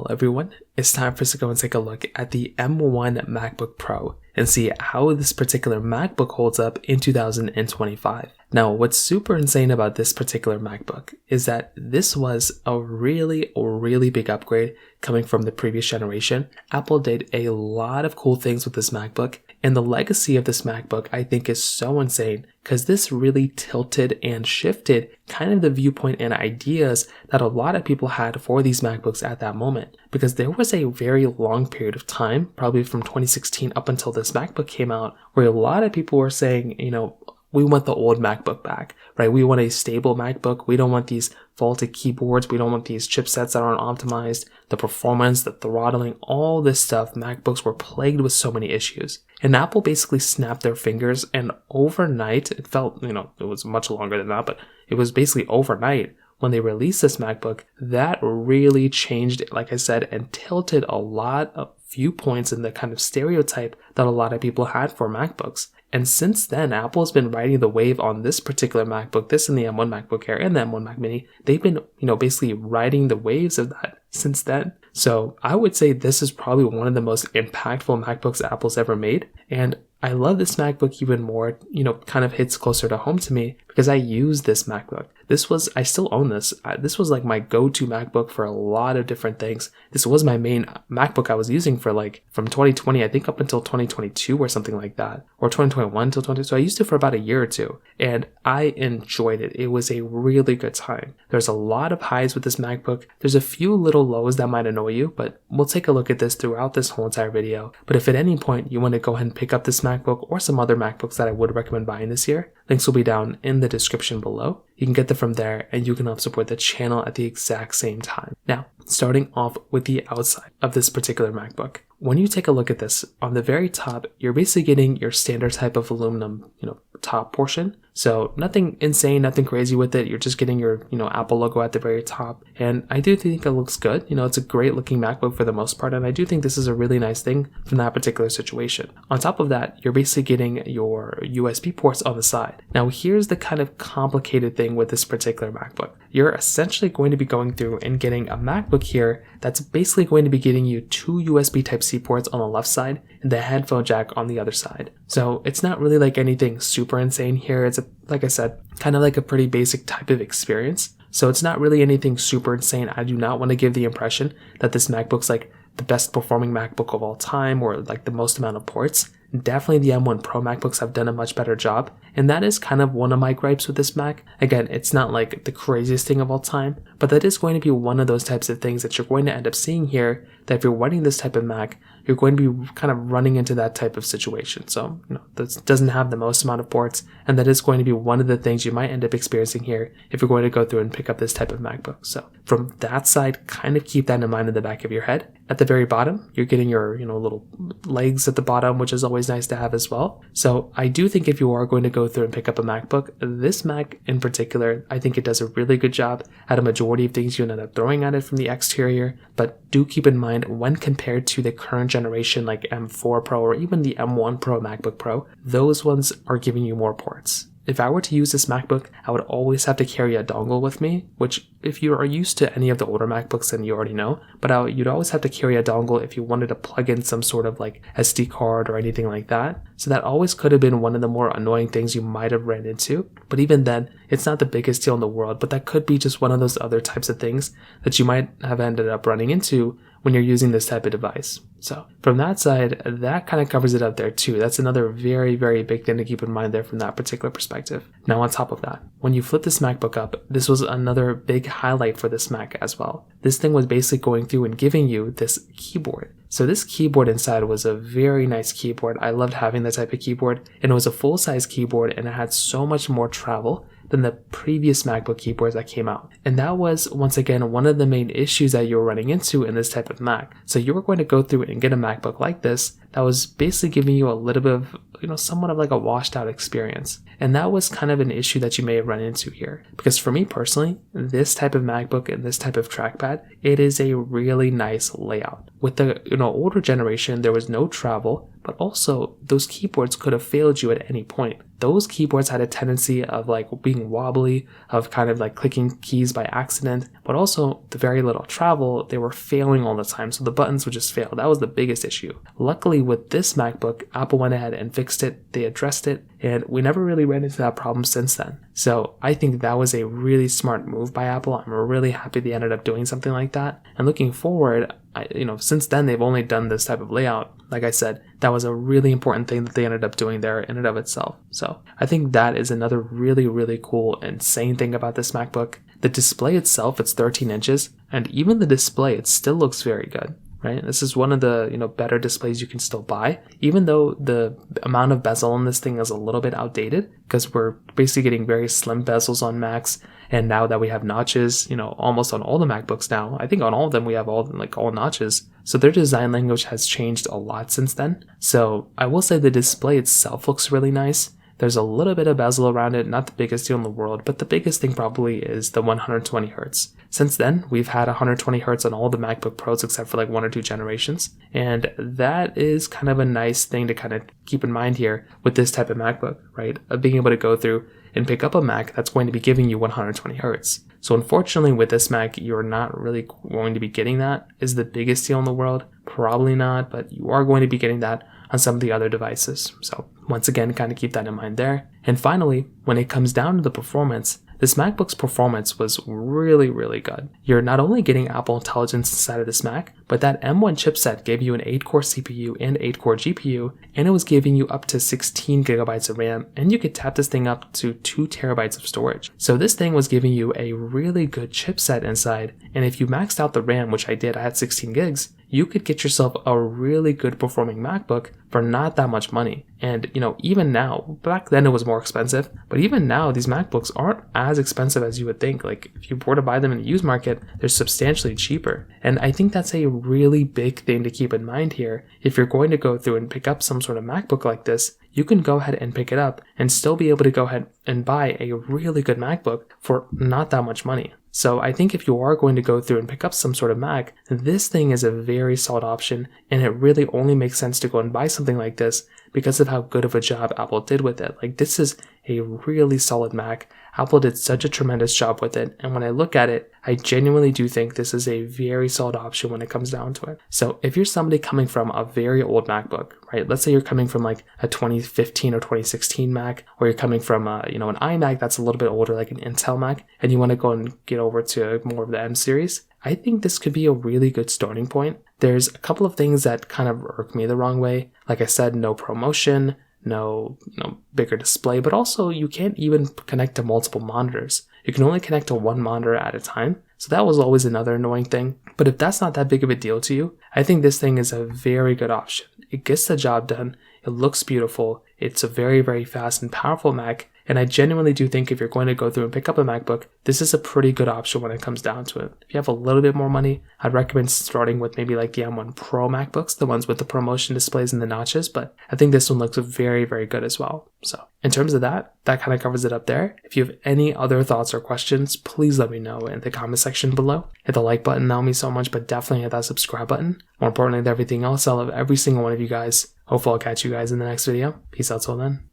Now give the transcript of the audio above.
Well, everyone, it's time for us to go and take a look at the M1 MacBook Pro and see how this particular MacBook holds up in 2025. Now, what's super insane about this particular MacBook is that this was a really big upgrade coming from the previous generation. Apple did a lot of cool things with this MacBook, and the legacy of this MacBook I think is so insane because this really tilted and shifted kind of the viewpoint and ideas that a lot of people had for these MacBooks at that moment. Because there was a very long period of time, probably from 2016 up until this MacBook came out, where a lot of people were saying, we want the old MacBook back, right? We want a stable MacBook. We don't want these faulty keyboards. We don't want these chipsets that aren't optimized. The performance, the throttling, all this stuff. MacBooks were plagued with so many issues. And Apple basically snapped their fingers, and overnight, it felt, it was much longer than that, but it was basically overnight when they released this MacBook, that really changed, like I said, and tilted a lot of viewpoints and the kind of stereotype that a lot of people had for MacBooks. And since then, Apple has been riding the wave on this particular MacBook, this and the M1 MacBook Air and the M1 Mac Mini. They've been, basically riding the waves of that since then. So I would say this is probably one of the most impactful MacBooks Apple's ever made. And I love this MacBook even more, kind of hits closer to home to me because I use this MacBook. I still own this. This was like my go-to MacBook for a lot of different things. This was my main MacBook I was using for from 2020, I think up until 2022 or something like that, or 2021 till 20. So I used it for about a year or two and I enjoyed it. It was a really good time. There's a lot of highs with this MacBook. There's a few little lows that might annoy you, but we'll take a look at this throughout this whole entire video. But if at any point you want to go ahead and pick up this MacBook or some other MacBooks that I would recommend buying this year, links will be down in the description below. You can get them from there and you can help support the channel at the exact same time. Now, starting off with the outside of this particular MacBook. When you take a look at this, on the very top, you're basically getting your standard type of aluminum, top portion. So nothing insane, nothing crazy with it. You're just getting your, Apple logo at the very top. And I do think it looks good. It's a great looking MacBook for the most part. And I do think this is a really nice thing from that particular situation. On top of that, you're basically getting your USB ports on the side. Now, here's the kind of complicated thing with this particular MacBook. You're essentially going to be going through and getting a MacBook here that's basically going to be getting you two USB Type-C ports on the left side and the headphone jack on the other side. So it's not really like anything super insane here. It's like I said, kind of like a pretty basic type of experience. So it's not really anything super insane. I do not want to give the impression that this MacBook's like the best performing MacBook of all time or like the most amount of ports. Definitely the M1 Pro MacBooks have done a much better job, and that is kind of one of my gripes with this Mac. Again, it's not like the craziest thing of all time, but that is going to be one of those types of things that you're going to end up seeing here, that if you're running this type of Mac, you're going to be kind of running into that type of situation. So, this doesn't have the most amount of ports, and that is going to be one of the things you might end up experiencing here if you're going to go through and pick up this type of MacBook. So from that side, kind of keep that in mind in the back of your head. At the very bottom, you're getting your, little legs at the bottom, which is always nice to have as well. So I do think if you are going to go through and pick up a MacBook, this Mac in particular, I think it does a really good job at a majority of things you end up throwing at it from the exterior. But do keep in mind, when compared to the current generation like M4 Pro or even the M1 Pro MacBook Pro, those ones are giving you more ports. If I were to use this MacBook, I would always have to carry a dongle with me, which if you are used to any of the older MacBooks, then you already know, but you'd always have to carry a dongle if you wanted to plug in some sort of like SD card or anything like that. So that always could have been one of the more annoying things you might have ran into. But even then, it's not the biggest deal in the world, but that could be just one of those other types of things that you might have ended up running into when you're using this type of device. So from that side, that kind of covers it up there too. That's another very big thing to keep in mind there from that particular perspective. Now on top of that, when you flip this MacBook up, this was another big highlight for this Mac as well. This thing was basically going through and giving you this keyboard. So this keyboard inside was a very nice keyboard. I loved having that type of keyboard, and it was a full-size keyboard, and it had so much more travel than the previous MacBook keyboards that came out. And that was, once again, one of the main issues that you were running into in this type of Mac. So you were going to go through and get a MacBook like this that was basically giving you a little bit of, somewhat of like a washed out experience. And that was kind of an issue that you may have run into here. Because for me personally, this type of MacBook and this type of trackpad, it is a really nice layout. With the older generation, there was no travel, but also those keyboards could have failed you at any point. Those keyboards had a tendency of like being wobbly, of kind of like clicking keys by accident. but also the very little travel, they were failing all the time, so the buttons would just fail. That was the biggest issue. Luckily with this MacBook, Apple went ahead and fixed it, they addressed it, and we never really ran into that problem since then. So I think that was a really smart move by Apple. I'm really happy they ended up doing something like that. And looking forward, since then they've only done this type of layout. Like I said, that was a really important thing that they ended up doing there in and of itself. So I think that is another really, really cool, insane thing about this MacBook. The display itself, it's 13 inches, and even the display, it still looks very good. Right? This is one of the better displays you can still buy, even though the amount of bezel on this thing is a little bit outdated, because we're basically getting very slim bezels on Macs, and now that we have notches, almost on all the MacBooks now, I think on all of them we have all notches. So their design language has changed a lot since then. So I will say the display itself looks really nice. There's a little bit of bezel around it, not the biggest deal in the world, but the biggest thing probably is the 120 Hz. Since then, we've had 120 Hz on all the MacBook Pros except for like 1 or 2 generations, and that is kind of a nice thing to kind of keep in mind here with this type of MacBook, right? Of being able to go through and pick up a Mac that's going to be giving you 120 Hz. So unfortunately with this Mac, you're not really going to be getting that. Is the biggest deal in the world? Probably not, but you are going to be getting that on some of the other devices. So once again, kind of keep that in mind there. And finally, when it comes down to the performance, this MacBook's performance was really, really good. You're not only getting Apple Intelligence inside of this Mac, but that M1 chipset gave you an 8-core CPU and 8-core GPU, and it was giving you up to 16 gigabytes of RAM, and you could tap this thing up to 2 terabytes of storage. So this thing was giving you a really good chipset inside, and if you maxed out the RAM, which I did, I had 16 gigs, you could get yourself a really good performing MacBook for not that much money. And even now, back then it was more expensive, but even now these MacBooks aren't as expensive as you would think. Like if you were to buy them in the used market, they're substantially cheaper. And I think that's a really big thing to keep in mind here. If you're going to go through and pick up some sort of MacBook like this, you can go ahead and pick it up and still be able to go ahead and buy a really good MacBook for not that much money. So I think if you are going to go through and pick up some sort of Mac, this thing is a very solid option, and it really only makes sense to go and buy something like this because of how good of a job Apple did with it. Like this is a really solid Mac. Apple did such a tremendous job with it, and when I look at it, I genuinely do think this is a very solid option when it comes down to it. So if you're somebody coming from a very old MacBook, right? Let's say you're coming from like a 2015 or 2016 Mac, or you're coming from an iMac that's a little bit older, like an Intel Mac, and you want to go and get over to more of the M series, I think this could be a really good starting point. There's a couple of things that kind of irk me the wrong way. Like I said, no ProMotion, no bigger display, but also you can't even connect to multiple monitors. You can only connect to one monitor at a time. So that was always another annoying thing. But if that's not that big of a deal to you, I think this thing is a very good option. It gets the job done. It looks beautiful. It's a very, very fast and powerful Mac. And I genuinely do think if you're going to go through and pick up a MacBook, this is a pretty good option when it comes down to it. If you have a little bit more money, I'd recommend starting with maybe like the M1 Pro MacBooks, the ones with the ProMotion displays and the notches, but I think this one looks very, very good as well. So in terms of that kind of covers it up there. If you have any other thoughts or questions, please let me know in the comment section below. Hit the like button, that will mean so much, but definitely hit that subscribe button. More importantly than everything else, I love every single one of you guys. Hopefully I'll catch you guys in the next video. Peace out till then.